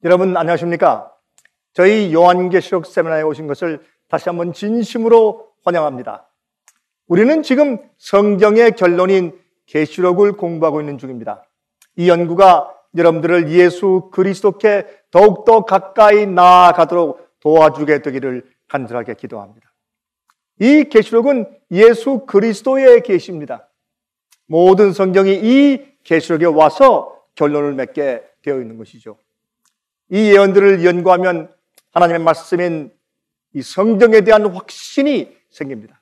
여러분 안녕하십니까? 저희 요한계시록 세미나에 오신 것을 다시 한번 진심으로 환영합니다. 우리는 지금 성경의 결론인 계시록을 공부하고 있는 중입니다. 이 연구가 여러분들을 예수 그리스도께 더욱더 가까이 나아가도록 도와주게 되기를 간절하게 기도합니다. 이 계시록은 예수 그리스도의 계시입니다. 모든 성경이 이 계시록에 와서 결론을 맺게 되어 있는 것이죠. 이 예언들을 연구하면 하나님의 말씀인 이 성경에 대한 확신이 생깁니다.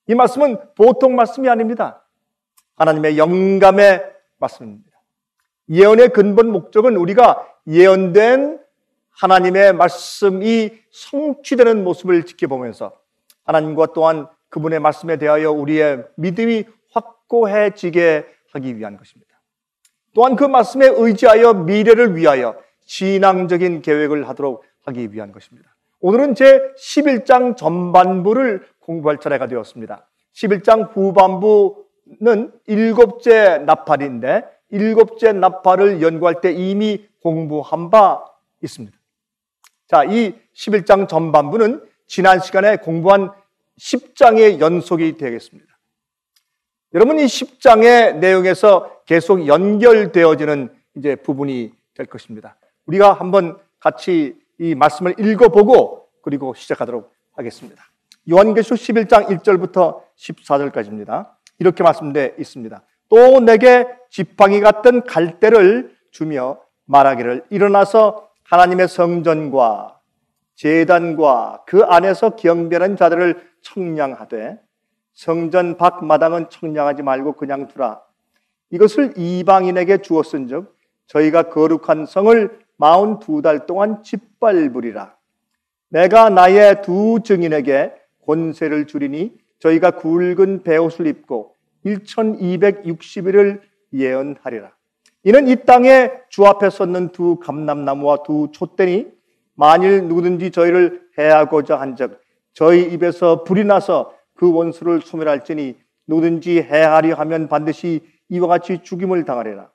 이 말씀은 보통 말씀이 아닙니다. 하나님의 영감의 말씀입니다. 예언의 근본 목적은 우리가 예언된 하나님의 말씀이 성취되는 모습을 지켜보면서 하나님과 또한 그분의 말씀에 대하여 우리의 믿음이 확고해지게 하기 위한 것입니다. 또한 그 말씀에 의지하여 미래를 위하여 신앙적인 계획을 하도록 하기 위한 것입니다. 오늘은 제 11장 전반부를 공부할 차례가 되었습니다. 11장 후반부는 일곱째 나팔인데 일곱째 나팔을 연구할 때 이미 공부한 바 있습니다. 자, 이 11장 전반부는 지난 시간에 공부한 10장의 연속이 되겠습니다. 여러분, 이 10장의 내용에서 계속 연결되어지는 이제 부분이 될 것입니다. 우리가 한번 같이 이 말씀을 읽어보고 그리고 시작하도록 하겠습니다. 요한계시록 11장 1절부터 14절까지입니다. 이렇게 말씀되어 있습니다. 또 내게 지팡이 같은 갈대를 주며 말하기를 일어나서 하나님의 성전과 제단과 그 안에서 경배하는 자들을 청량하되 성전 밖 마당은 청량하지 말고 그냥 두라. 이것을 이방인에게 주었은즉 저희가 거룩한 성을 42달 동안 짓밟으리라. 내가 나의 두 증인에게 권세를 주리니 저희가 굵은 베옷을 입고 1260일을 예언하리라. 이는 이 땅에 주 앞에 섰는 두 감람나무와 두 촛대니 만일 누구든지 저희를 해하고자 한즉 저희 입에서 불이 나서 그 원수를 소멸할지니 누구든지 해하려 하면 반드시 이와 같이 죽임을 당하리라.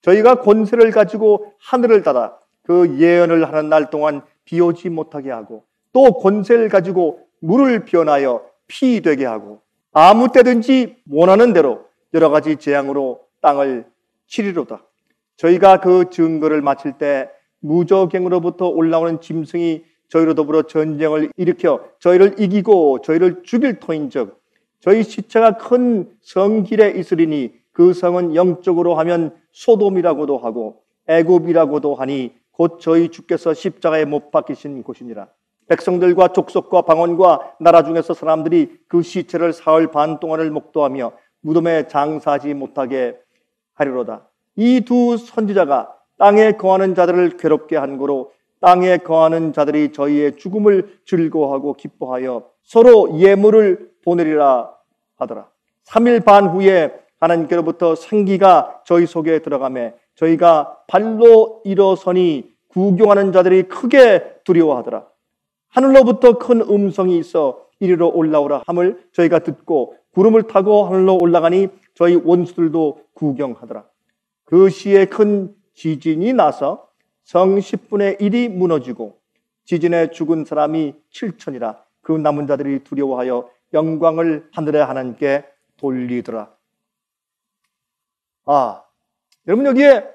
저희가 권세를 가지고 하늘을 닫아 그 예언을 하는 날 동안 비 오지 못하게 하고 또 권세를 가지고 물을 변하여 피 되게 하고 아무 때든지 원하는 대로 여러 가지 재앙으로 땅을 치리로다. 저희가 그 증거를 마칠 때 무저갱으로부터 올라오는 짐승이 저희로 더불어 전쟁을 일으켜 저희를 이기고 저희를 죽일 터인즉 저희 시체가 큰 성길에 있으리니 그 성은 영적으로 하면 소돔이라고도 하고 애굽이라고도 하니 곧 저희 주께서 십자가에 못 박히신 곳이니라. 백성들과 족속과 방언과 나라 중에서 사람들이 그 시체를 사흘 반 동안을 목도하며 무덤에 장사하지 못하게 하리로다. 이 두 선지자가 땅에 거하는 자들을 괴롭게 한 고로 땅에 거하는 자들이 저희의 죽음을 즐거워하고 기뻐하여 서로 예물을 보내리라 하더라. 3일 반 후에 하나님께로부터 생기가 저희 속에 들어가매 저희가 발로 일어서니 구경하는 자들이 크게 두려워하더라. 하늘로부터 큰 음성이 있어 이리로 올라오라 함을 저희가 듣고 구름을 타고 하늘로 올라가니 저희 원수들도 구경하더라. 그 시에 큰 지진이 나서 성 10분의 1이 무너지고 지진에 죽은 사람이 7천이라. 그 남은 자들이 두려워하여 영광을 하늘의 하나님께 돌리더라. 여러분 여기에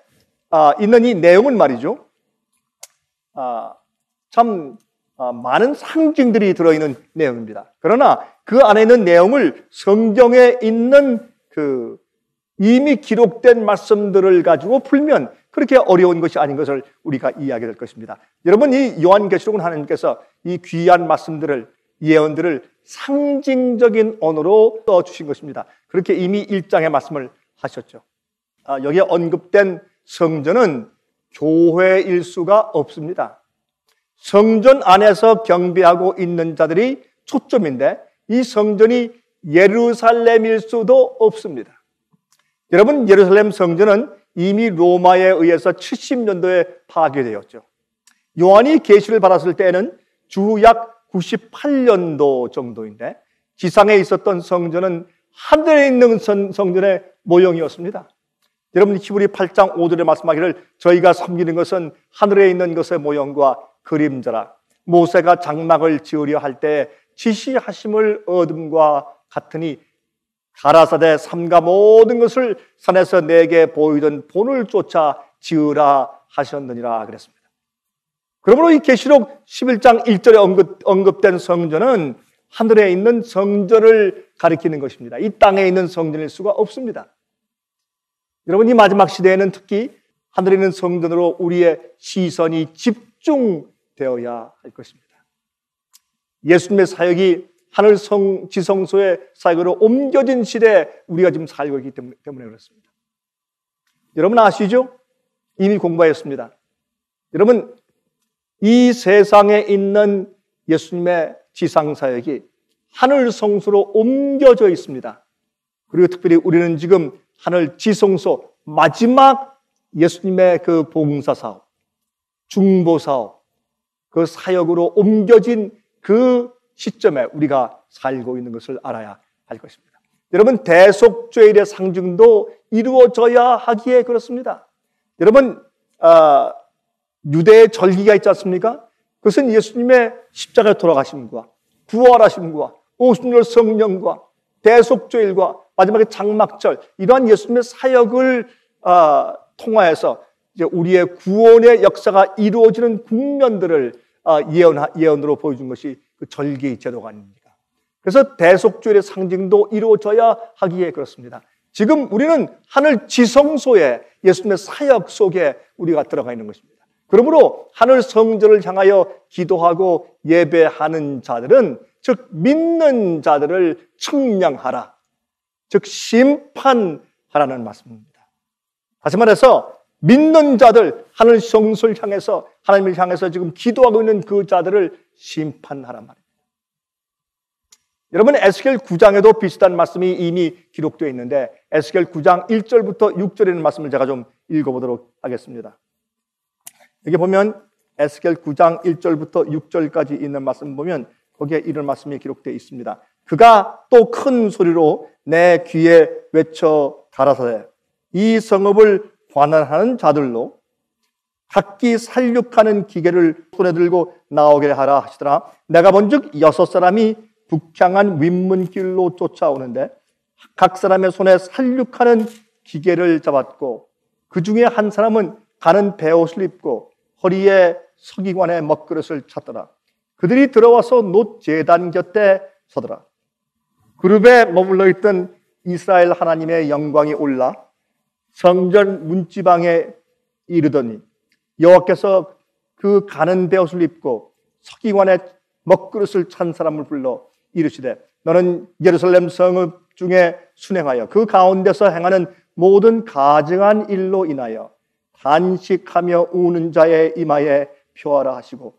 있는 이 내용은 말이죠. 참 많은 상징들이 들어있는 내용입니다. 그러나 그 안에 있는 내용을 성경에 있는 그 이미 기록된 말씀들을 가지고 풀면 그렇게 어려운 것이 아닌 것을 우리가 이해하게 될 것입니다. 여러분, 이 요한계시록은 하나님께서 이 귀한 말씀들을, 예언들을 상징적인 언어로 써주신 것입니다. 그렇게 이미 1장의 말씀을 하셨죠. 여기에 언급된 성전은 교회일 수가 없습니다. 성전 안에서 경배하고 있는 자들이 초점인데 이 성전이 예루살렘일 수도 없습니다. 여러분, 예루살렘 성전은 이미 로마에 의해서 70년도에 파괴되었죠. 요한이 계시를 받았을 때에는 주후 약 98년도 정도인데 지상에 있었던 성전은 하늘에 있는 성전의 모형이었습니다. 여러분 히브리 8장 5절에 말씀하기를 저희가 섬기는 것은 하늘에 있는 것의 모형과 그림자라. 모세가 장막을 지으려 할 때 지시하심을 얻음과 같으니 가라사대 삼가 모든 것을 산에서 내게 보이던 본을 쫓아 지으라 하셨느니라 그랬습니다. 그러므로 이 계시록 11장 1절에 언급된 성전은 하늘에 있는 성전을 가리키는 것입니다. 이 땅에 있는 성전일 수가 없습니다. 여러분 이 마지막 시대에는 특히 하늘에 있는 성전으로 우리의 시선이 집중되어야 할 것입니다. 예수님의 사역이 하늘 지성소의 사역으로 옮겨진 시대에 우리가 지금 살고 있기 때문에 그렇습니다. 여러분 아시죠? 이미 공부하였습니다. 여러분 이 세상에 있는 예수님의 지상사역이 하늘 성소로 옮겨져 있습니다. 그리고 특별히 우리는 지금 하늘 지성소 마지막 예수님의 그 봉사사업, 중보사업, 그 사역으로 옮겨진 그 시점에 우리가 살고 있는 것을 알아야 할 것입니다. 여러분 대속죄일의 상징도 이루어져야 하기에 그렇습니다. 여러분 유대의 절기가 있지 않습니까? 그것은 예수님의 십자가에 돌아가심과 부활하심과 오순절 성령과 대속죄일과 마지막에 장막절 이러한 예수님의 사역을 통하여서 이제 우리의 구원의 역사가 이루어지는 국면들을 예언으로 보여준 것이 그 절기 제도가 아닙니까? 그래서 대속죄의 상징도 이루어져야 하기에 그렇습니다. 지금 우리는 하늘 지성소에 예수님의 사역 속에 우리가 들어가 있는 것입니다. 그러므로 하늘 성전을 향하여 기도하고 예배하는 자들은 즉 믿는 자들을 측량하라, 즉 심판하라는 말씀입니다. 다시 말해서 믿는 자들, 하늘 성소를 향해서 하나님을 향해서 지금 기도하고 있는 그 자들을 심판하란 말입니다. 여러분 에스겔 9장에도 비슷한 말씀이 이미 기록되어 있는데 에스겔 9장 1절부터 6절에 있는 말씀을 제가 좀 읽어보도록 하겠습니다. 여기 보면 에스겔 9장 1절부터 6절까지 있는 말씀 보면 거기에 이런 말씀이 기록되어 있습니다. 그가 또 큰 소리로 내 귀에 외쳐 가라사대 이 성읍을 관할하는 자들로 각기 살육하는 기계를 손에 들고 나오게 하라 하시더라. 내가 본즉 6사람이 북향한 윗문길로 쫓아오는데 각 사람의 손에 살육하는 기계를 잡았고 그 중에 한 사람은 가는 베옷을 입고 허리에 서기관의 먹그릇을 찼더라. 그들이 들어와서 놋 제단 곁에 서더라. 그룹에 머물러 있던 이스라엘 하나님의 영광이 올라 성전 문지방에 이르더니 여호와께서 그 가는 베옷을 입고 서기관의 먹그릇을 찬 사람을 불러 이르시되 너는 예루살렘 성읍 중에 순행하여 그 가운데서 행하는 모든 가증한 일로 인하여 단식하며 우는 자의 이마에 표하라 하시고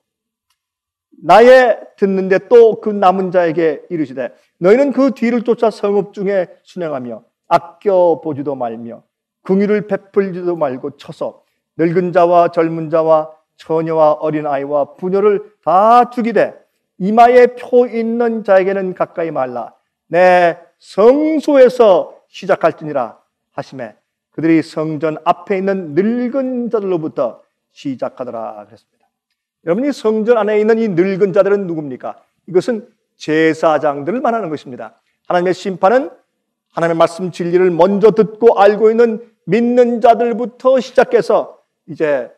나의 듣는데 또 그 남은 자에게 이르시되 너희는 그 뒤를 쫓아 성읍 중에 순행하며 아껴보지도 말며 긍휼을 베풀지도 말고 쳐서 늙은 자와 젊은 자와 처녀와 어린아이와 부녀를 다 죽이되 이마에 표 있는 자에게는 가까이 말라. 내 성소에서 시작할지니라 하시매 그들이 성전 앞에 있는 늙은 자들로부터 시작하더라 그랬습니다. 여러분이 성전 안에 있는 이 늙은 자들은 누굽니까? 이것은 제사장들을 말하는 것입니다. 하나님의 심판은 하나님의 말씀 진리를 먼저 듣고 알고 있는 믿는 자들부터 시작해서 이제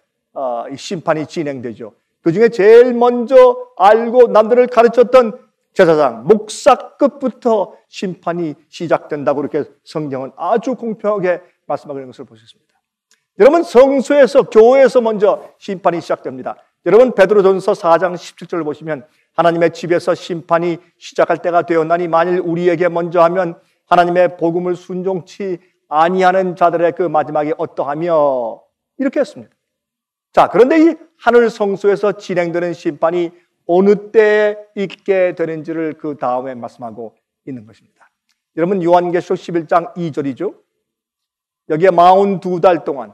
이 심판이 진행되죠. 그 중에 제일 먼저 알고 남들을 가르쳤던 제사장, 목사급부터 심판이 시작된다고 이렇게 성경은 아주 공평하게 말씀하고 있는 것을 보셨습니다. 여러분 성소에서 교회에서 먼저 심판이 시작됩니다. 여러분 베드로전서 4장 17절을 보시면 하나님의 집에서 심판이 시작할 때가 되었나니 만일 우리에게 먼저 하면 하나님의 복음을 순종치 아니하는 자들의 그 마지막이 어떠하며 이렇게 했습니다. 자, 그런데 이 하늘 성소에서 진행되는 심판이 어느 때에 있게 되는지를 그 다음에 말씀하고 있는 것입니다. 여러분 요한계시록 11장 2절이죠. 여기에 42달 동안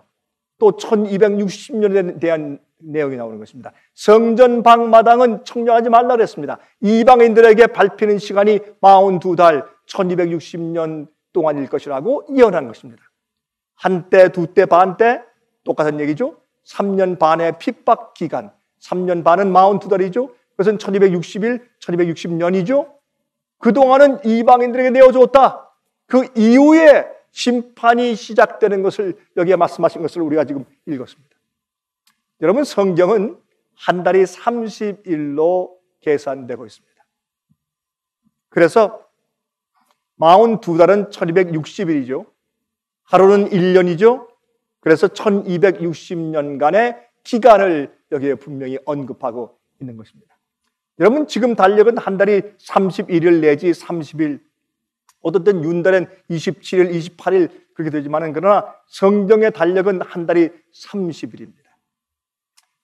또 1260년에 대한 내용이 나오는 것입니다. 성전 방마당은 청량하지 말라 그랬습니다. 이방인들에게 밟히는 시간이 42달 1260년 동안일 것이라고 예언한 것입니다. 한때, 두때, 반때 똑같은 얘기죠. 3년 반의 핍박 기간, 3년 반은 42달이죠. 그것은 1260일, 1260년이죠. 그동안은 이방인들에게 내어주었다. 그 이후에 심판이 시작되는 것을 여기에 말씀하신 것을 우리가 지금 읽었습니다. 여러분, 성경은 한 달이 30일로 계산되고 있습니다. 그래서 42달은 1260일이죠. 하루는 1년이죠. 그래서 1260년간의 기간을 여기에 분명히 언급하고 있는 것입니다. 여러분, 지금 달력은 한 달이 31일 내지 30일, 어떤 때는 윤달엔 27일, 28일 그렇게 되지만, 그러나 성경의 달력은 한 달이 30일입니다.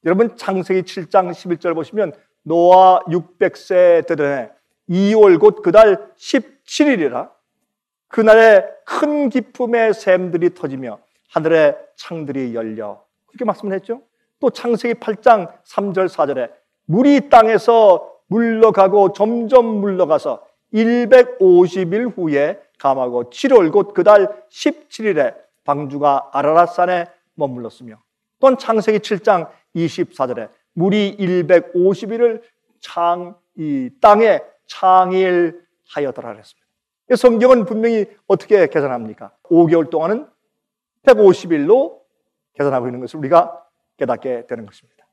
여러분, 창세기 7장 11절 보시면 노아 600세 되던 2월 곧 그달 17일이라 그날에 큰 기쁨의 샘들이 터지며 하늘의 창들이 열려, 그렇게 말씀을 했죠. 또 창세기 8장 3절 4절에 물이 땅에서 물러가고 점점 물러가서 150일 후에 감하고 7월 곧 그달 17일에 방주가 아라랏산에 머물렀으며, 또한 창세기 7장 24절에 물이 150일을 이 땅에 창일하여더라 그랬습니다. 성경은 분명히 어떻게 계산합니까? 5개월 동안은 150일로 계산하고 있는 것을 우리가 깨닫게 되는 것입니다.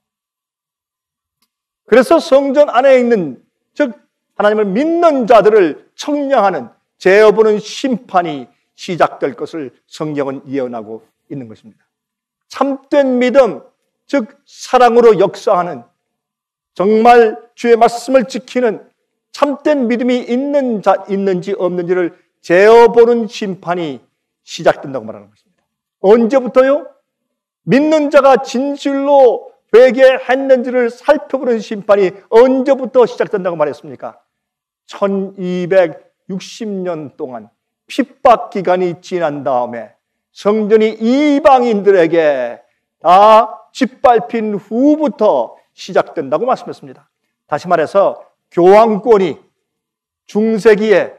그래서 성전 안에 있는, 즉 하나님을 믿는 자들을 청량하는 재어보는 심판이 시작될 것을 성경은 예언하고 있는 것입니다. 참된 믿음, 즉 사랑으로 역사하는, 정말 주의 말씀을 지키는 참된 믿음이 있는지 없는지를 재어보는 심판이 시작된다고 말하는 것입니다. 언제부터요? 믿는 자가 진실로 회개했는지를 살펴보는 심판이 언제부터 시작된다고 말했습니까? 1260년 동안 핍박 기간이 지난 다음에 성전이 이방인들에게 다 짓밟힌 후부터 시작된다고 말씀했습니다. 다시 말해서 교황권이 중세기에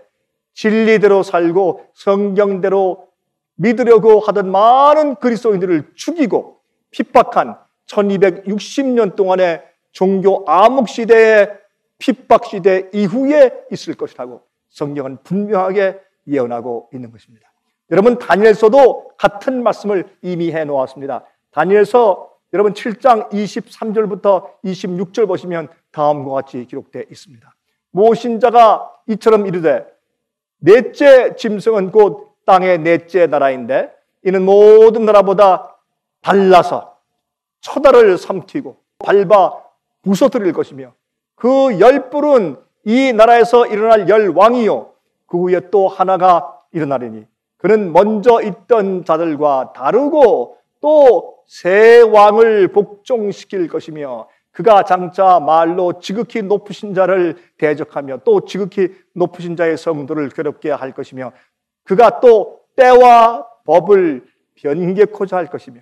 진리대로 살고 성경대로 믿으려고 하던 많은 그리스도인들을 죽이고 핍박한 1260년 동안의 종교 암흑시대의 핍박시대 이후에 있을 것이라고 성경은 분명하게 예언하고 있는 것입니다. 여러분, 다니엘서도 같은 말씀을 이미 해놓았습니다. 다니엘서 여러분 7장 23절부터 26절 보시면 다음과 같이 기록되어 있습니다. 모신자가 이처럼 이르되 넷째 짐승은 곧 땅의 넷째 나라인데 이는 모든 나라보다 달라서 처다를 삼키고 밟아 부서뜨릴 것이며 그 열불은 이 나라에서 일어날 열왕이요 그 후에 또 하나가 일어나리니 그는 먼저 있던 자들과 다르고 또 새 왕을 복종시킬 것이며 그가 장차 말로 지극히 높으신 자를 대적하며 또 지극히 높으신 자의 성도를 괴롭게 할 것이며 그가 또 때와 법을 변개코자 할 것이며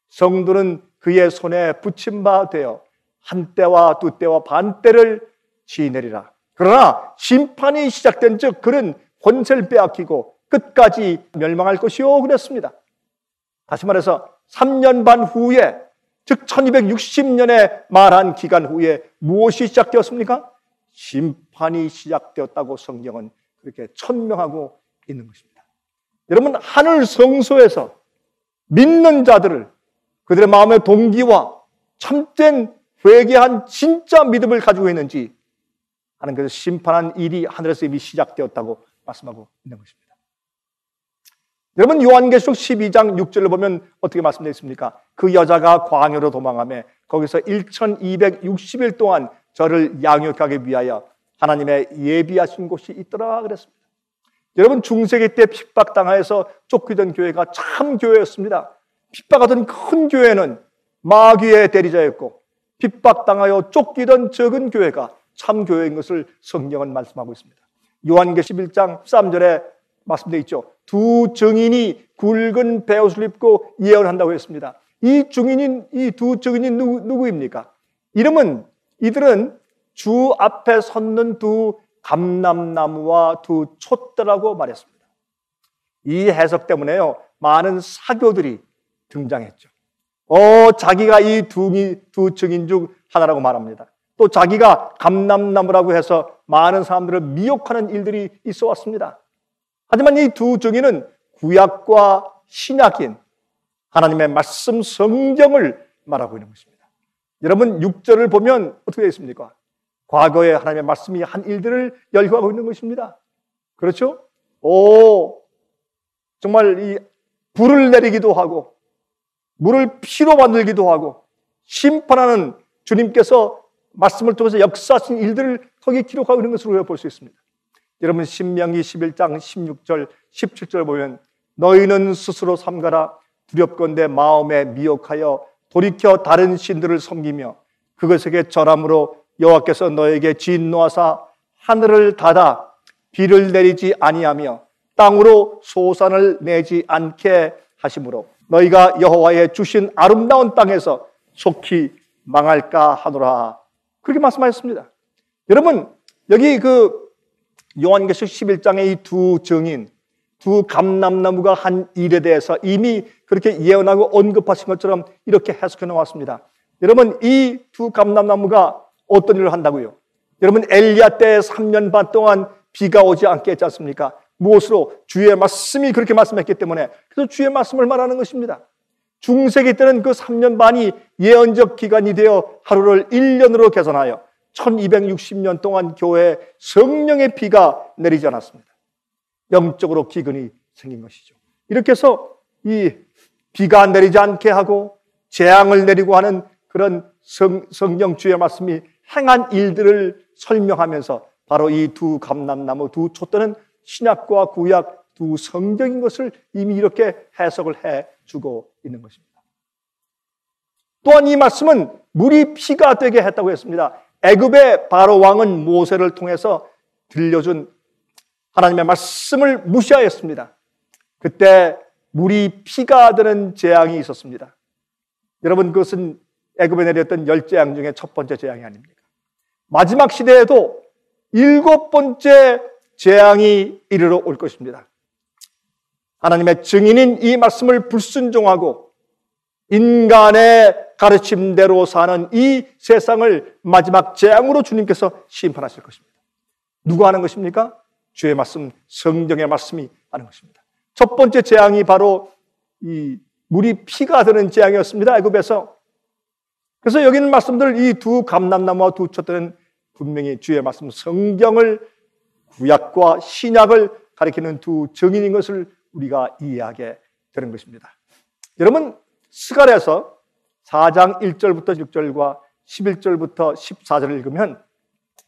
성도는 그의 손에 붙임 바 되어 한 때와 두 때와 반 때를 지내리라. 그러나 심판이 시작된 즉 그는 권세를 빼앗기고 끝까지 멸망할 것이요 그랬습니다. 다시 말해서 3년 반 후에 즉 1260년에 말한 기간 후에 무엇이 시작되었습니까? 심판이 시작되었다고 성경은 그렇게 천명하고 있는 것입니다. 여러분, 하늘 성소에서 믿는 자들을 그들의 마음의 동기와 참된 회개한 진짜 믿음을 가지고 있는지 하나님께서 심판한 일이 하늘에서 이미 시작되었다고 말씀하고 있는 것입니다. 여러분, 요한계시록 12장 6절을 보면 어떻게 말씀되어 있습니까? 그 여자가 광야로 도망하며 거기서 1260일 동안 저를 양육하기 위하여 하나님의 예비하신 곳이 있더라 그랬습니다. 여러분, 중세기 때 핍박당하여서 쫓기던 교회가 참 교회였습니다. 핍박하던 큰 교회는 마귀의 대리자였고 핍박당하여 쫓기던 적은 교회가 참 교회인 것을 성경은 말씀하고 있습니다. 요한계시록 11장 13절에 말씀되어 있죠. 두 증인이 굵은 베옷을 입고 예언한다고 했습니다. 이 두 증인이 누구입니까? 이들은 주 앞에 섰는 두 감람나무와 두 촛대라고 말했습니다. 이 해석 때문에요, 많은 사교들이 등장했죠. 자기가 이 두 증인 중 하나라고 말합니다. 또 자기가 감람나무라고 해서 많은 사람들을 미혹하는 일들이 있어 왔습니다. 하지만 이 두 증인은 구약과 신약인 하나님의 말씀 성경을 말하고 있는 것입니다. 여러분 6절을 보면 어떻게 되어 있습니까? 과거에 하나님의 말씀이 한 일들을 열거하고 있는 것입니다. 그렇죠? 정말 이 불을 내리기도 하고 물을 피로 만들기도 하고 심판하는 주님께서 말씀을 통해서 역사하신 일들을 거기에 기록하고 있는 것으로 우리가 볼 수 있습니다. 여러분 신명기 11장 16절 17절 보면 너희는 스스로 삼가라 두렵건대 마음에 미혹하여 돌이켜 다른 신들을 섬기며 그것에게 절함으로 여호와께서 너에게 진노하사 하늘을 닫아 비를 내리지 아니하며 땅으로 소산을 내지 않게 하심으로 너희가 여호와의 주신 아름다운 땅에서 속히 망할까 하노라. 그렇게 말씀하셨습니다. 여러분 여기 요한계시록 11장의 이 두 증인, 두 감람나무가 한 일에 대해서 이미 그렇게 예언하고 언급하신 것처럼 이렇게 해석해 놓았습니다. 여러분 이 두 감람나무가 어떤 일을 한다고요? 여러분 엘리야 때 3년 반 동안 비가 오지 않게 했지 않습니까? 무엇으로? 주의 말씀이 그렇게 말씀했기 때문에. 그래서 주의 말씀을 말하는 것입니다. 중세기 때는 그 3년 반이 예언적 기간이 되어 하루를 1년으로 계산하여 1260년 동안 교회에 성령의 비가 내리지 않았습니다. 영적으로 기근이 생긴 것이죠. 이렇게 해서 이 비가 내리지 않게 하고 재앙을 내리고 하는 그런 성령 주의 말씀이 행한 일들을 설명하면서 바로 이 두 감람나무, 두 촛대는 신약과 구약 두 성경인 것을 이미 이렇게 해석을 해주고 있는 것입니다. 또한 이 말씀은 물이 피가 되게 했다고 했습니다. 애굽의 바로 왕은 모세를 통해서 들려준 하나님의 말씀을 무시하였습니다. 그때 물이 피가 되는 재앙이 있었습니다. 여러분 그것은 애굽에 내렸던 10재앙 중에 첫 번째 재앙이 아닙니까? 마지막 시대에도 7번째 재앙이 이르러 올 것입니다. 하나님의 증인인 이 말씀을 불순종하고 인간의 가르침대로 사는 이 세상을 마지막 재앙으로 주님께서 심판하실 것입니다. 누가 하는 것입니까? 주의 말씀, 성경의 말씀이 하는 것입니다. 첫 번째 재앙이 바로 이 물이 피가 되는 재앙이었습니다. 애굽에서. 그래서 여기 있는 말씀들 이 두 감람나무와 두 촛대는 분명히 주의 말씀, 성경을 구약과 신약을 가리키는 두 증인인 것을 우리가 이해하게 되는 것입니다. 여러분 스가랴서 4장 1절부터 6절과 11절부터 14절을 읽으면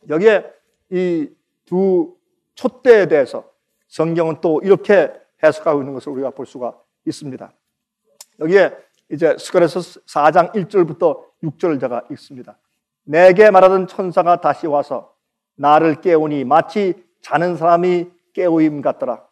여기에 이 두 촛대에 대해서 성경은 또 이렇게 해석하고 있는 것을 우리가 볼 수가 있습니다. 여기에 이제 스가랴서 4장 1절부터 6절을 제가 읽습니다. 내게 말하던 천사가 다시 와서 나를 깨우니 마치 자는 사람이 깨우임 같더라.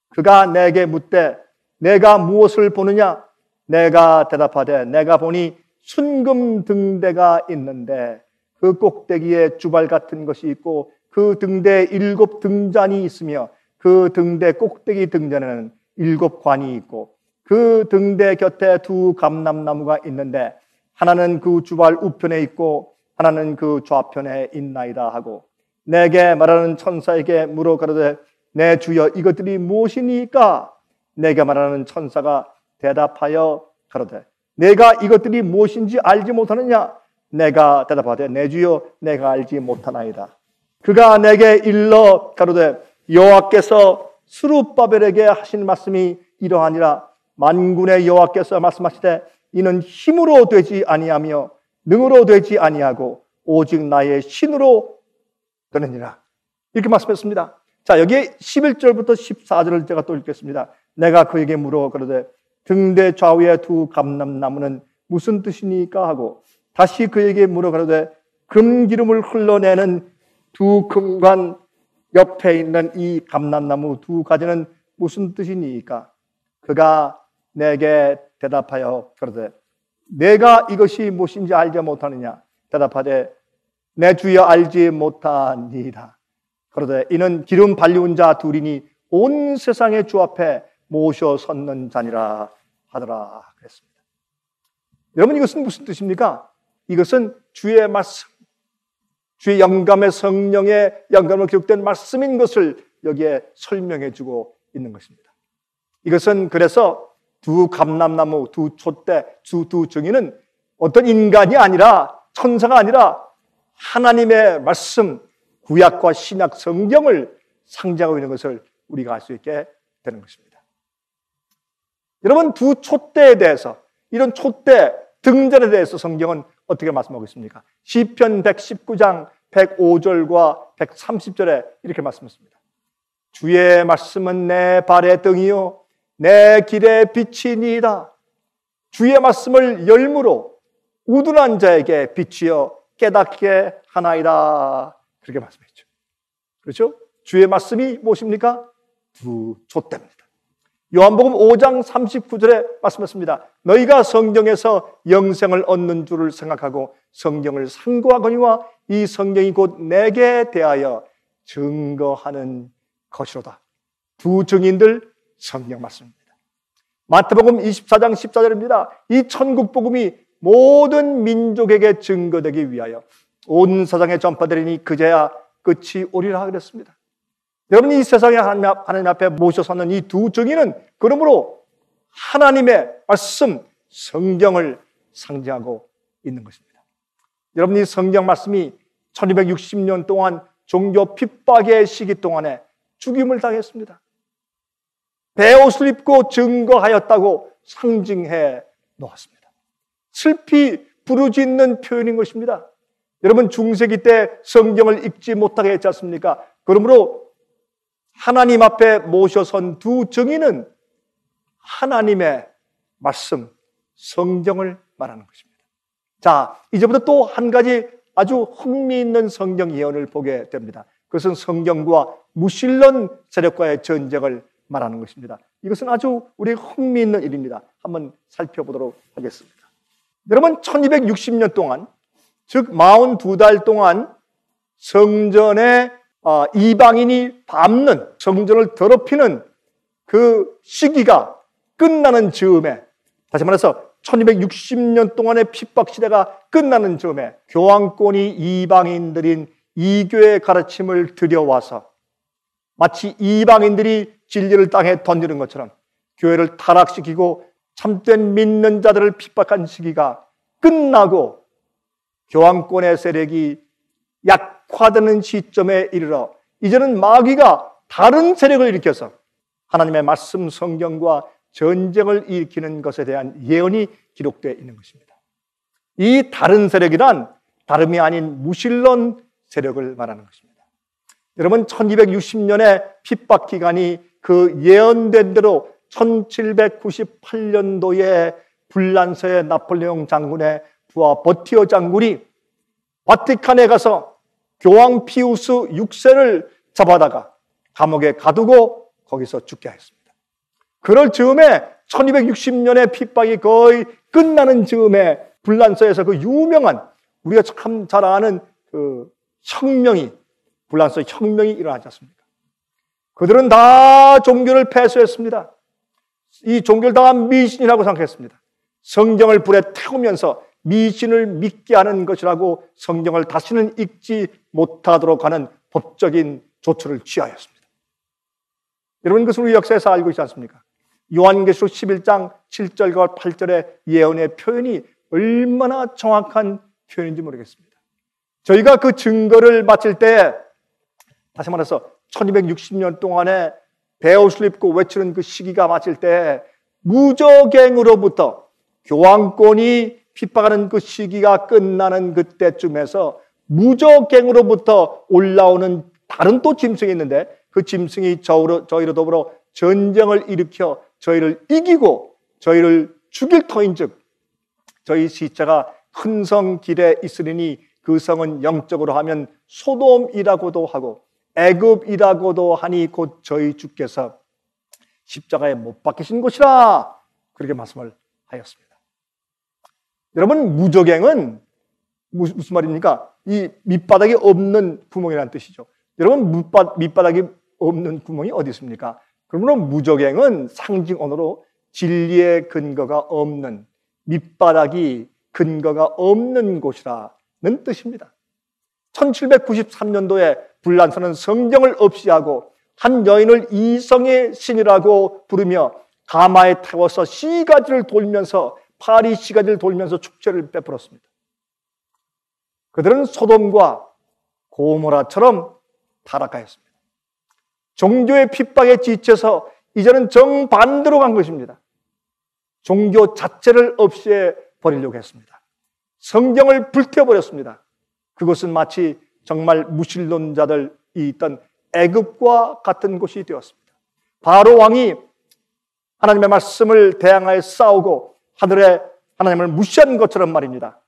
그가 내게 묻되 내가 무엇을 보느냐? 내가 대답하되 내가 보니 순금 등대가 있는데 그 꼭대기에 주발 같은 것이 있고 그 등대에 7 등잔이 있으며 그 등대 꼭대기 등잔에는 7 관이 있고 그 등대 곁에 두 감람나무가 있는데 하나는 그 주발 우편에 있고 하나는 그 좌편에 있나이다 하고 내게 말하는 천사에게 물어 가로되 내 주여 이것들이 무엇이니까? 내게 말하는 천사가 대답하여 가로되 내가 이것들이 무엇인지 알지 못하느냐? 내가 대답하되 내 주여 내가 알지 못하나이다. 그가 내게 일러 가로되 여호와께서 스룹바벨에게 하신 말씀이 이러하니라. 만군의 여호와께서 말씀하시되 이는 힘으로 되지 아니하며 능으로 되지 아니하고 오직 나의 신으로 되느니라. 이렇게 말씀했습니다. 자, 여기에 11절부터 14절을 제가 또 읽겠습니다. 내가 그에게 물어 가로되 등대 좌우의 두 감람나무는 무슨 뜻이니까 하고 다시 그에게 물어 가로되 금기름을 흘러내는 두 금관 옆에 있는 이 감람나무 두 가지는 무슨 뜻이니까? 그가 내게 대답하여 가로되 내가 이것이 무엇인지 알지 못하느냐? 대답하되 내 주여 알지 못하니이다. 그러되 이는 기름 발리운 자 둘이니 온 세상의 주 앞에 모셔 섰는 자니라 하더라 그랬습니다. 여러분, 이것은 무슨 뜻입니까? 이것은 주의 말씀, 주의 영감의 성령의 영감으로 기록된 말씀인 것을 여기에 설명해 주고 있는 것입니다. 이것은 그래서 두 감람나무, 두 촛대, 두 증인은 어떤 인간이 아니라, 천사가 아니라 하나님의 말씀, 구약과 신약 성경을 상징하고 있는 것을 우리가 알 수 있게 되는 것입니다. 여러분, 두 촛대에 대해서, 이런 촛대 등잔에 대해서 성경은 어떻게 말씀하고 있습니까? 시편 119장 105절과 130절에 이렇게 말씀했습니다. 주의 말씀은 내 발의 등이요 내 길의 빛이니이다. 주의 말씀을 열무로 우둔한 자에게 빛이여 깨닫게 하나이다. 그렇게 말씀했죠. 그렇죠? 주의 말씀이 무엇입니까? 두 촛대입니다. 요한복음 5장 39절에 말씀했습니다. 너희가 성경에서 영생을 얻는 줄을 생각하고 성경을 상고하거니와 이 성경이 곧 내게 대하여 증거하는 것이로다. 두 증인들 성경 말씀입니다. 마태복음 24장 14절입니다. 이 천국복음이 모든 민족에게 증거되기 위하여 온 세상에 전파되리니 그제야 끝이 오리라 그랬습니다. 여러분, 이 세상에 하나님 앞에 모셔서는 이 두 증인은 그러므로 하나님의 말씀, 성경을 상징하고 있는 것입니다. 여러분, 이 성경 말씀이 1260년 동안 종교 핍박의 시기 동안에 죽임을 당했습니다. 베옷을 입고 증거하였다고 상징해 놓았습니다. 슬피 부르짖는 표현인 것입니다. 여러분, 중세기 때 성경을 읽지 못하게 했지 않습니까? 그러므로 하나님 앞에 모셔선 두 증인은 하나님의 말씀, 성경을 말하는 것입니다. 자, 이제부터 또 한 가지 아주 흥미있는 성경 예언을 보게 됩니다. 그것은 성경과 무신론 세력과의 전쟁을 말하는 것입니다. 이것은 아주 우리 흥미있는 일입니다. 한번 살펴보도록 하겠습니다. 여러분, 1260년 동안, 즉 42달 동안 성전에 이방인이 밟는, 성전을 더럽히는 그 시기가 끝나는 즈음에, 다시 말해서 1260년 동안의 핍박시대가 끝나는 즈음에 교황권이 이방인들인 이교의 가르침을 들여와서 마치 이방인들이 진리를 땅에 던지는 것처럼 교회를 타락시키고 참된 믿는 자들을 핍박한 시기가 끝나고 교황권의 세력이 약화되는 시점에 이르러 이제는 마귀가 다른 세력을 일으켜서 하나님의 말씀 성경과 전쟁을 일으키는 것에 대한 예언이 기록되어 있는 것입니다. 이 다른 세력이란 다름이 아닌 무신론 세력을 말하는 것입니다. 여러분, 1260년의 핍박 기간이 그 예언된 대로 1798년도에 불란서의 나폴레옹 장군의 부하 버티어 장군이 바티칸에 가서 교황 피우스 6세를 잡아다가 감옥에 가두고 거기서 죽게 하였습니다. 그럴 즈음에 1260년의 핍박이 거의 끝나는 즈음에 불란서에서 그 유명한, 우리가 참 잘 아는 그 혁명이, 불란서 혁명이 일어나지 않습니까? 그들은 다 종교를 폐쇄했습니다. 이 종교를 다 미신이라고 생각했습니다. 성경을 불에 태우면서 미신을 믿게 하는 것이라고 성경을 다시는 읽지 못하도록 하는 법적인 조처를 취하였습니다. 여러분, 그것을 우리 역사에서 알고 있지 않습니까? 요한계시록 11장 7절과 8절의 예언의 표현이 얼마나 정확한 표현인지 모르겠습니다. 저희가 그 증거를 마칠 때, 다시 말해서 1260년 동안에 베옷을 입고 외치는 그 시기가 마칠 때 무적행으로부터 교황권이 핍박하는 그 시기가 끝나는 그때쯤에서 무적행으로부터 올라오는 다른 또 짐승이 있는데 그 짐승이 저희로 더불어 전쟁을 일으켜 저희를 이기고 저희를 죽일 터인즉 저희 시체가 큰 성 길에 있으리니 그 성은 영적으로 하면 소돔이라고도 하고 애굽이라고도 하니 곧 저희 주께서 십자가에 못 박히신 곳이라 그렇게 말씀을 하였습니다. 여러분, 무적행은 무슨 말입니까? 이 밑바닥이 없는 구멍이라는 뜻이죠. 여러분, 밑바닥이 없는 구멍이 어디 있습니까? 그러므로 무적행은 상징 언어로 진리의 근거가 없는, 밑바닥이 근거가 없는 곳이라는 뜻입니다. 1793년도에 불란서는 성경을 없이 하고 한 여인을 이성의 신이라고 부르며 가마에 태워서 시가지를 돌면서, 파리 시가지를 돌면서 축제를 베풀었습니다. 그들은 소돔과 고모라처럼 타락하였습니다. 종교의 핍박에 지쳐서 이제는 정반대로 간 것입니다. 종교 자체를 없애 버리려고 했습니다. 성경을 불태워버렸습니다. 그것은 마치 정말 무신론자들이 있던 애굽과 같은 곳이 되었습니다. 바로 왕이 하나님의 말씀을 대항하여 싸우고 하늘에 하나님을 무시한 것처럼 말입니다.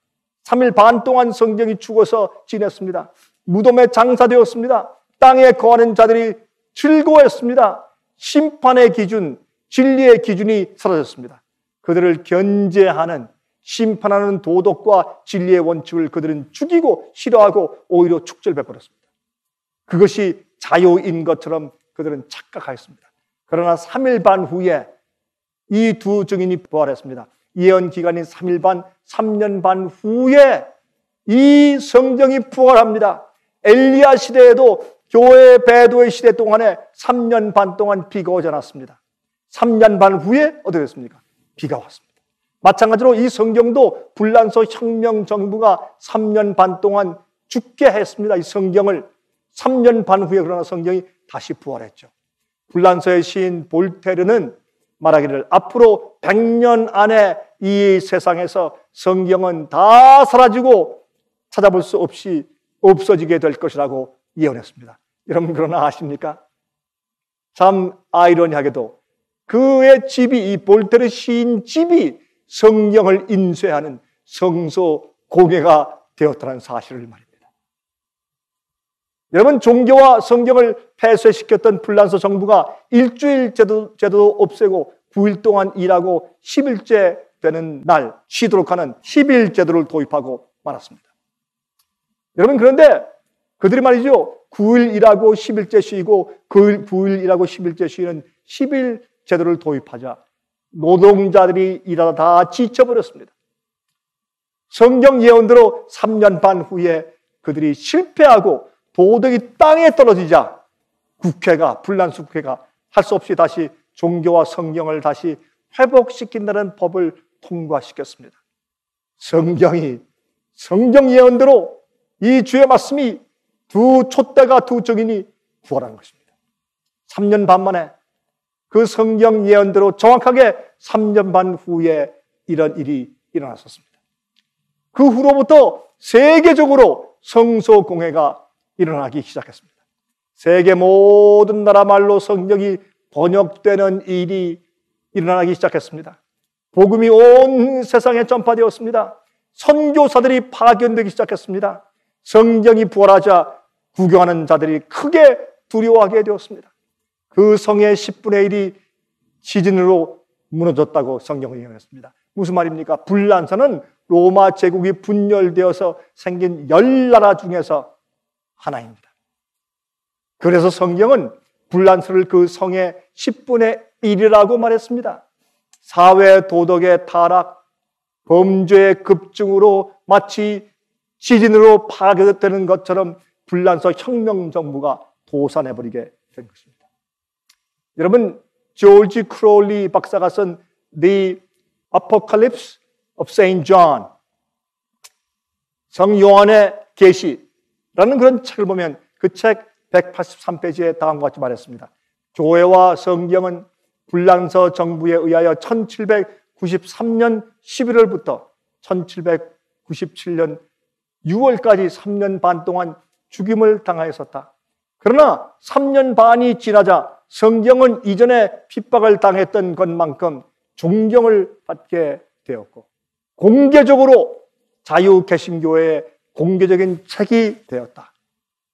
3일 반 동안 성경이 죽어서 지냈습니다. 무덤에 장사되었습니다. 땅에 거하는 자들이 즐거워했습니다. 심판의 기준, 진리의 기준이 사라졌습니다. 그들을 견제하는, 심판하는 도덕과 진리의 원칙을 그들은 죽이고 싫어하고 오히려 축제를 베풀었습니다. 그것이 자유인 것처럼 그들은 착각하였습니다. 그러나 3일 반 후에 이 두 증인이 부활했습니다. 예언 기간인 3일 반, 3년 반 후에 이 성경이 부활합니다. 엘리야 시대에도 교회 배도의 시대 동안에 3년 반 동안 비가 오지 않았습니다. 3년 반 후에 어떻게 됐습니까? 비가 왔습니다. 마찬가지로 이 성경도 불란서 혁명 정부가 3년 반 동안 죽게 했습니다. 이 성경을 3년 반 후에 그러나 성경이 다시 부활했죠. 불란서의 시인 볼테르는 말하기를 앞으로 100년 안에 이 세상에서 성경은 다 사라지고 찾아볼 수 없이 없어지게 될 것이라고 예언했습니다. 여러분 그러나 아십니까? 참 아이러니하게도 그의 집이, 이 볼테르 시인 집이 성경을 인쇄하는 성소 공예가 되었다는 사실을 말입니다. 여러분 종교와 성경을 폐쇄시켰던 불란서 정부가 일주일 제도도 없애고 9일 동안 일하고 10일째 되는 날 쉬도록 하는 10일 제도를 도입하고 말았습니다. 여러분 그런데 그들이 말이죠, 9일 일하고 10일째 쉬고 9일 일하고 10일째 쉬는 10일 제도를 도입하자 노동자들이 일하다 다 지쳐버렸습니다. 성경 예언대로 3년 반 후에 그들이 실패하고 도덕이 땅에 떨어지자 국회가, 불란서 국회가 할 수 없이 다시 종교와 성경을 다시 회복시킨다는 법을 통과시켰습니다. 성경 예언대로 이 주의 말씀이 두 촛대가, 두 증인이 부활한 것입니다. 3년 반 만에 그 성경 예언대로 정확하게 3년 반 후에 이런 일이 일어났었습니다. 그 후로부터 세계적으로 성소 공회가 일어나기 시작했습니다. 세계 모든 나라 말로 성경이 번역되는 일이 일어나기 시작했습니다. 복음이 온 세상에 전파되었습니다. 선교사들이 파견되기 시작했습니다. 성경이 부활하자 구경하는 자들이 크게 두려워하게 되었습니다. 그 성의 10분의 1이 지진으로 무너졌다고 성경을 예언했습니다. 무슨 말입니까? 불란서는 로마 제국이 분열되어서 생긴 10나라 중에서 하나입니다. 그래서 성경은 불란서를 그 성의 10분의 1이라고 말했습니다. 사회 도덕의 타락, 범죄의 급증으로 마치 지진으로 파괴되는 것처럼 불란서 혁명 정부가 도산해버리게 된 것입니다. 여러분, 조지 크롤리 박사가 쓴 The Apocalypse of Saint John, 성 요한의 계시라는 그런 책을 보면 그 책 183페이지에 다음과 같이 말했습니다. 교회와 성경은 불란서 정부에 의하여 1793년 11월부터 1797년 6월까지 3년 반 동안 죽임을 당하였었다. 그러나 3년 반이 지나자 성경은 이전에 핍박을 당했던 것만큼 존경을 받게 되었고 공개적으로 자유개신교회의 공개적인 책이 되었다.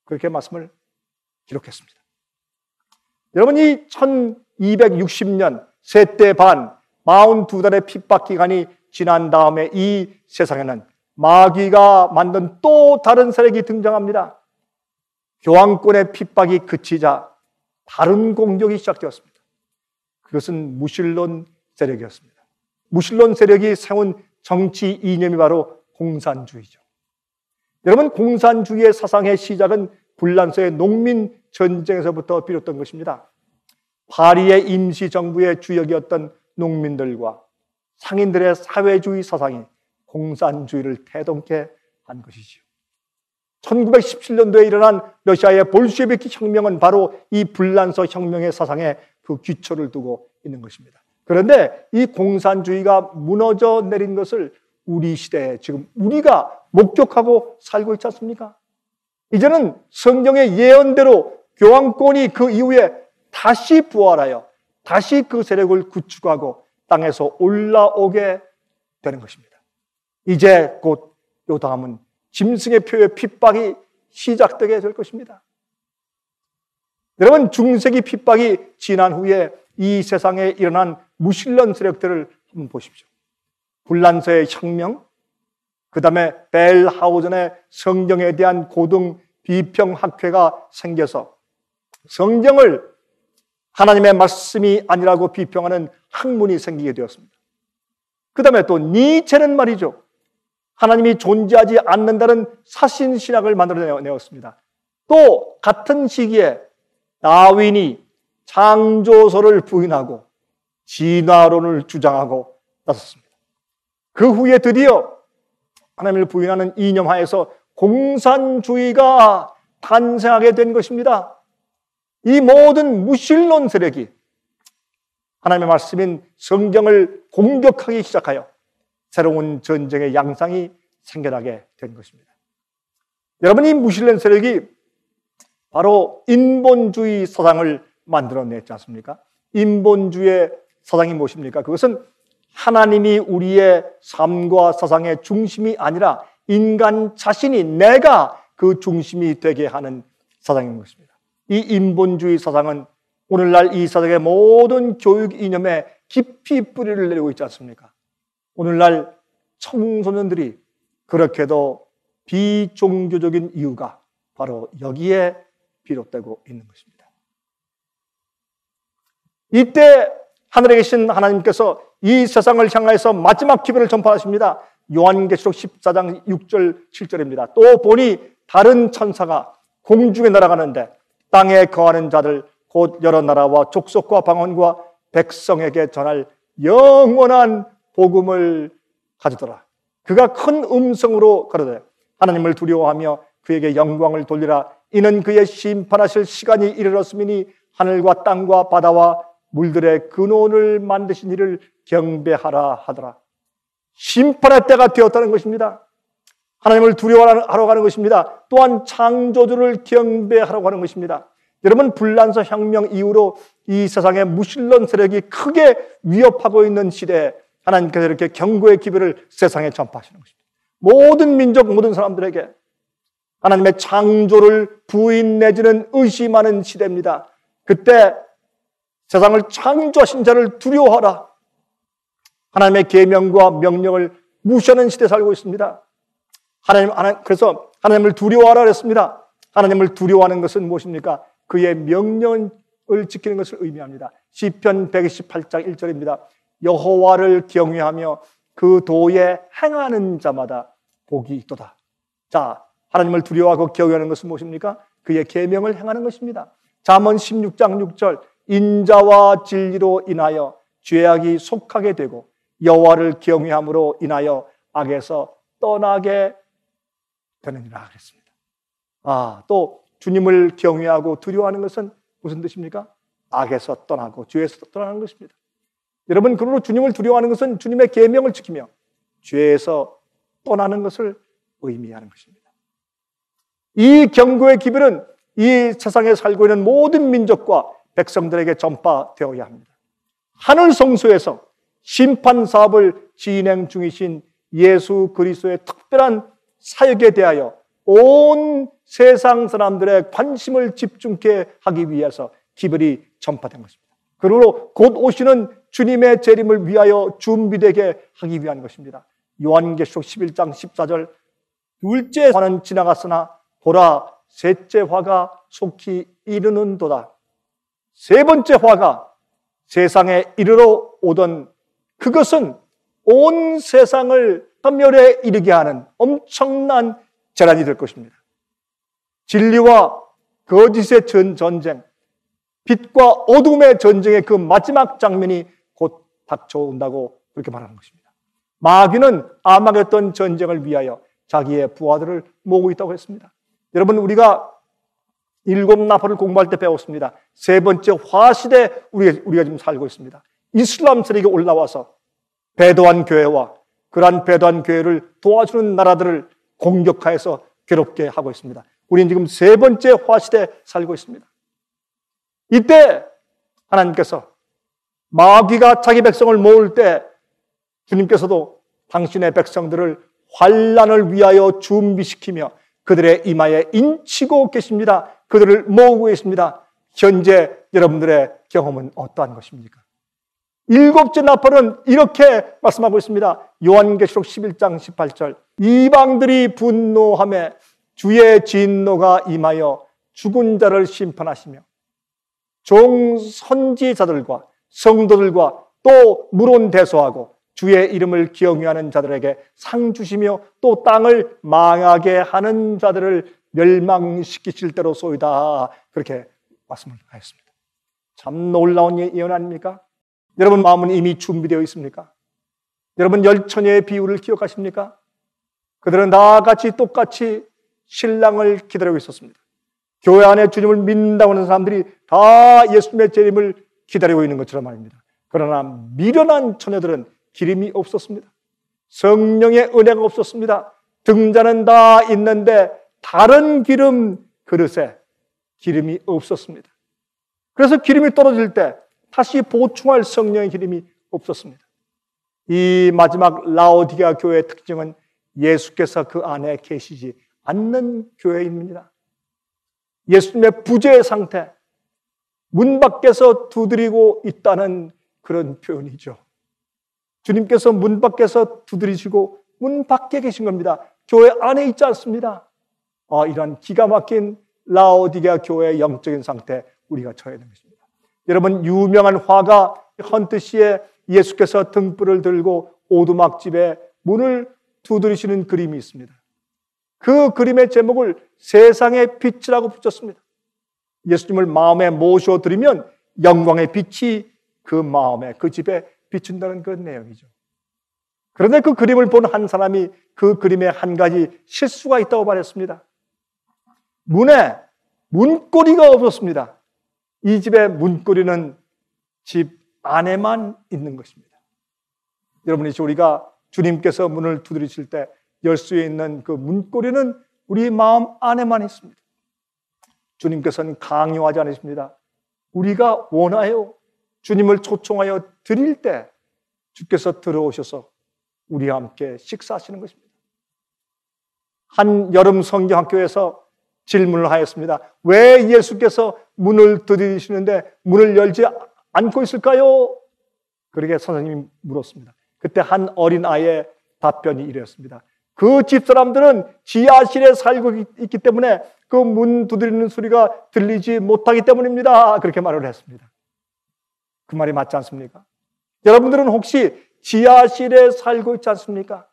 그렇게 말씀을 기록했습니다. 여러분, 이 1260년 세대 반 42달의 핍박 기간이 지난 다음에 이 세상에는 마귀가 만든 또 다른 세력이 등장합니다. 교황권의 핍박이 그치자 다른 공격이 시작되었습니다. 그것은 무신론 세력이었습니다. 무신론 세력이 세운 정치 이념이 바로 공산주의죠. 여러분, 공산주의의 사상의 시작은 불란서의 농민 전쟁에서부터 비롯된 것입니다. 파리의 임시정부의 주역이었던 농민들과 상인들의 사회주의 사상이 공산주의를 태동케 한 것이지요. 1917년도에 일어난 러시아의 볼셰비키 혁명은 바로 이 불란서 혁명의 사상에 그 기초를 두고 있는 것입니다. 그런데 이 공산주의가 무너져 내린 것을 우리 시대에 지금 우리가 목격하고 살고 있지 않습니까? 이제는 성경의 예언대로 교황권이 그 이후에 다시 부활하여 다시 그 세력을 구축하고 땅에서 올라오게 되는 것입니다. 이제 곧 요 다음은 짐승의 표의 핍박이 시작되게 될 것입니다. 여러분, 중세기 핍박이 지난 후에 이 세상에 일어난 무신론 세력들을 한번 보십시오. 불란서의 혁명, 그 다음에 벨하우전의 성경에 대한 고등 비평학회가 생겨서 성경을 하나님의 말씀이 아니라고 비평하는 학문이 생기게 되었습니다. 그 다음에 또 니체는 말이죠, 하나님이 존재하지 않는다는 사신신학을 만들어내었습니다. 또 같은 시기에 다윈이 창조설을 부인하고 진화론을 주장하고 나섰습니다. 그 후에 드디어 하나님을 부인하는 이념하에서 공산주의가 탄생하게 된 것입니다. 이 모든 무신론 세력이 하나님의 말씀인 성경을 공격하기 시작하여 새로운 전쟁의 양상이 생겨나게 된 것입니다. 여러분, 이 무신론 세력이 바로 인본주의 사상을 만들어냈지 않습니까? 인본주의 사상이 무엇입니까? 그것은 하나님이 우리의 삶과 사상의 중심이 아니라 인간 자신이, 내가 그 중심이 되게 하는 사상인 것입니다. 이 인본주의 사상은 오늘날 이 사상의 모든 교육 이념에 깊이 뿌리를 내리고 있지 않습니까? 오늘날 청소년들이 그렇게도 비종교적인 이유가 바로 여기에 비롯되고 있는 것입니다. 이때 하늘에 계신 하나님께서 이 세상을 향하여서 마지막 기별을 전파하십니다. 요한계시록 14장 6절 7절입니다. 또 보니 다른 천사가 공중에 날아가는데 땅에 거하는 자들 곧 여러 나라와 족속과 방언과 백성에게 전할 영원한 복음을 가져더라. 그가 큰 음성으로 가로되 하나님을 두려워하며 그에게 영광을 돌리라. 이는 그의 심판하실 시간이 이르렀음이니 하늘과 땅과 바다와 물들의 근원을 만드신 이를 경배하라 하더라. 심판의 때가 되었다는 것입니다. 하나님을 두려워하러 가는 것입니다. 또한 창조주를 경배하라고 하는 것입니다. 여러분, 불란서 혁명 이후로 이 세상의 무신론 세력이 크게 위협하고 있는 시대에 하나님께서 이렇게 경고의 기별을 세상에 전파하시는 것입니다. 모든 민족, 모든 사람들에게 하나님의 창조를 부인 내지는 의심하는 시대입니다. 그때 세상을 창조하신 자를 두려워하라. 하나님의 계명과 명령을 무시하는 시대에 살고 있습니다. 그래서 하나님을 두려워하라 그랬습니다. 하나님을 두려워하는 것은 무엇입니까? 그의 명령을 지키는 것을 의미합니다. 시편 128장 1절입니다. 여호와를 경외하며 그 도에 행하는 자마다 복이 있도다. 자, 하나님을 두려워하고 경외하는 것은 무엇입니까? 그의 계명을 행하는 것입니다. 잠언 16장 6절 인자와 진리로 인하여 죄악이 속하게 되고 여호와를 경외함으로 인하여 악에서 떠나게 되느니라 그랬습니다. 또 주님을 경외하고 두려워하는 것은 무슨 뜻입니까? 악에서 떠나고 죄에서 떠나는 것입니다. 여러분, 그러므로 주님을 두려워하는 것은 주님의 계명을 지키며 죄에서 떠나는 것을 의미하는 것입니다. 이 경고의 기별은 이 세상에 살고 있는 모든 민족과 백성들에게 전파되어야 합니다. 하늘 성소에서 심판 사업을 진행 중이신 예수 그리스도의 특별한 사역에 대하여 온 세상 사람들의 관심을 집중케 하기 위해서 기별이 전파된 것입니다. 그러므로 곧 오시는 주님의 재림을 위하여 준비되게 하기 위한 것입니다. 요한계시록 11장 14절 둘째 화는 지나갔으나 보라 셋째 화가 속히 이르는도다. 세 번째 화가 세상에 이르러 오던 그것은 온 세상을 파멸에 이르게 하는 엄청난 재난이 될 것입니다. 진리와 거짓의 전쟁, 빛과 어둠의 전쟁의 그 마지막 장면이 곧 닥쳐온다고 그렇게 말하는 것입니다. 마귀는 아마겟돈 전쟁을 위하여 자기의 부하들을 모으고 있다고 했습니다. 여러분, 우리가 일곱 나팔을 공부할 때 배웠습니다. 세 번째 화시대 우리가 지금 살고 있습니다. 이슬람 세력이 올라와서 배도한 교회와 그러한 배도한 교회를 도와주는 나라들을 공격하여서 괴롭게 하고 있습니다. 우리는 지금 세 번째 화시대에 살고 있습니다. 이때 하나님께서 마귀가 자기 백성을 모을 때 주님께서도 당신의 백성들을 환난을 위하여 준비시키며 그들의 이마에 인치고 계십니다. 그들을 모으고 계십니다. 현재 여러분들의 경험은 어떠한 것입니까? 일곱째 나팔은 이렇게 말씀하고 있습니다. 요한계시록 11장 18절 이방들이 분노하며 주의 진노가 임하여 죽은 자를 심판하시며 종 선지자들과 성도들과 또 물론대소하고 주의 이름을 기억하는 자들에게 상 주시며 또 땅을 망하게 하는 자들을 멸망시키실 대로 소이다. 그렇게 말씀을 하였습니다. 참 놀라운 예언 아닙니까? 여러분 마음은 이미 준비되어 있습니까? 여러분 열처녀의 비유를 기억하십니까? 그들은 다 같이 똑같이 신랑을 기다리고 있었습니다. 교회 안에 주님을 믿는다고 하는 사람들이 다 예수님의 재림을 기다리고 있는 것처럼 말입니다. 그러나 미련한 처녀들은 기름이 없었습니다. 성령의 은혜가 없었습니다. 등잔은 다 있는데 다른 기름 그릇에 기름이 없었습니다. 그래서 기름이 떨어질 때 다시 보충할 성령의 기름이 없었습니다. 이 마지막 라오디게아 교회의 특징은 예수께서 그 안에 계시지 않는 교회입니다. 예수님의 부재의 상태, 문 밖에서 두드리고 있다는 그런 표현이죠. 주님께서 문 밖에서 두드리시고 문 밖에 계신 겁니다. 교회 안에 있지 않습니다. 이런 기가 막힌 라오디게아 교회의 영적인 상태 우리가 처해야 되는 것입니다. 여러분 유명한 화가 헌트시에 예수께서 등불을 들고 오두막집에 문을 두드리시는 그림이 있습니다. 그 그림의 제목을 세상의 빛이라고 붙였습니다. 예수님을 마음에 모셔드리면 영광의 빛이 그 마음에 그 집에 비춘다는 그런 내용이죠. 그런데 그 그림을 본 한 사람이 그 그림에 한 가지 실수가 있다고 말했습니다. 문에 문고리가 없었습니다. 이 집의 문고리는 집 안에만 있는 것입니다. 여러분이 우리가 주님께서 문을 두드리실 때 열 수 있는 그 문고리는 우리 마음 안에만 있습니다. 주님께서는 강요하지 않으십니다. 우리가 원하여 주님을 초청하여 드릴 때 주께서 들어오셔서 우리와 함께 식사하시는 것입니다. 한 여름 성경학교에서 질문을 하였습니다. 왜 예수께서 문을 두드리시는데 문을 열지 않고 있을까요? 그렇게 선생님이 물었습니다. 그때 한 어린아이의 답변이 이랬습니다. 그 집사람들은 지하실에 살고 있기 때문에 그 문 두드리는 소리가 들리지 못하기 때문입니다. 그렇게 말을 했습니다. 그 말이 맞지 않습니까? 여러분들은 혹시 지하실에 살고 있지 않습니까?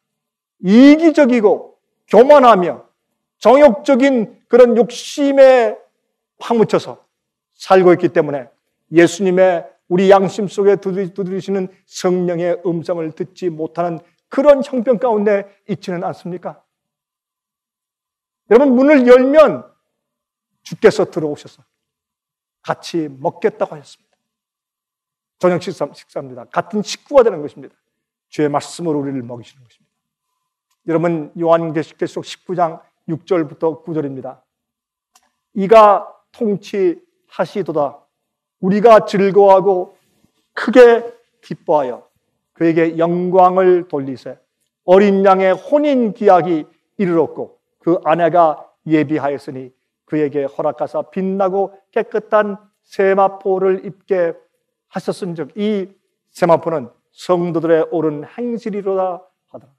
이기적이고 교만하며 정욕적인 그런 욕심에 파묻혀서 살고 있기 때문에 예수님의 우리 양심 속에 두드리시는 성령의 음성을 듣지 못하는 그런 형편 가운데 있지는 않습니까? 여러분 문을 열면 주께서 들어오셔서 같이 먹겠다고 하셨습니다. 저녁 식사입니다. 같은 식구가 되는 것입니다. 주의 말씀으로 우리를 먹이시는 것입니다. 여러분 요한계시록 19장 6절부터 9절입니다. 이가 통치하시도다. 우리가 즐거워하고 크게 기뻐하여 그에게 영광을 돌리세. 어린 양의 혼인 기약이 이르렀고 그 아내가 예비하였으니 그에게 허락하사 빛나고 깨끗한 세마포를 입게 하셨은즉 이 세마포는 성도들의 옳은 행실이로다 하더라.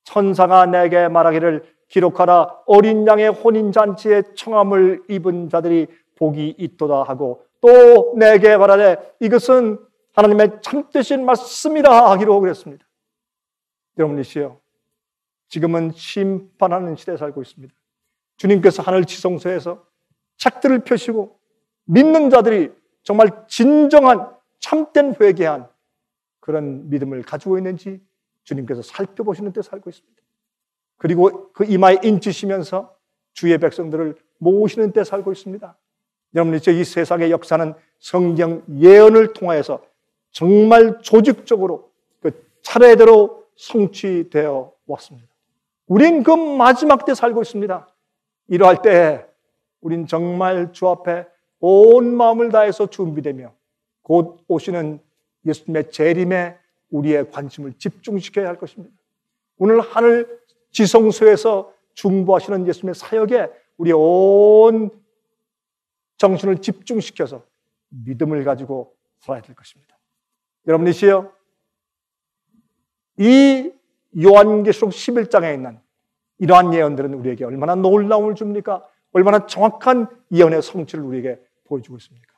천사가 내게 말하기를 기록하라. 어린 양의 혼인잔치에 청함을 입은 자들이 복이 있도다 하고 또 내게 말하되 이것은 하나님의 참되신 말씀이라 하기로 그랬습니다. 여러분이시여, 지금은 심판하는 시대에 살고 있습니다. 주님께서 하늘 지성소에서 책들을 펴시고 믿는 자들이 정말 진정한 참된 회개한 그런 믿음을 가지고 있는지 주님께서 살펴보시는 데 살고 있습니다. 그리고 그 이마에 인치시면서 주의 백성들을 모으시는 데 살고 있습니다. 여러분, 이제 이 세상의 역사는 성경 예언을 통하여서 정말 조직적으로 그 차례대로 성취되어 왔습니다. 우린 그 마지막 때 살고 있습니다. 이러할 때 우린 정말 주 앞에 온 마음을 다해서 준비되며 곧 오시는 예수님의 재림에 우리의 관심을 집중시켜야 할 것입니다. 오늘 하늘 지성소에서 중보하시는 예수님의 사역에 우리의 온 정신을 집중시켜서 믿음을 가지고 살아야 될 것입니다. 여러분이시여, 이 요한계시록 11장에 있는 이러한 예언들은 우리에게 얼마나 놀라움을 줍니까? 얼마나 정확한 예언의 성취를 우리에게 보여주고 있습니까?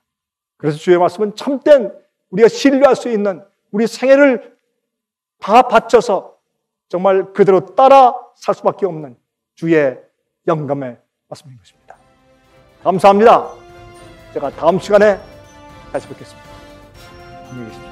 그래서 주의 말씀은 참된 우리가 신뢰할 수 있는 우리 생애를 다 바쳐서 정말 그대로 따라 살 수밖에 없는 주의 영감의 말씀인 것입니다. 감사합니다. 제가 다음 시간에 다시 뵙겠습니다. 안녕히 계십시오.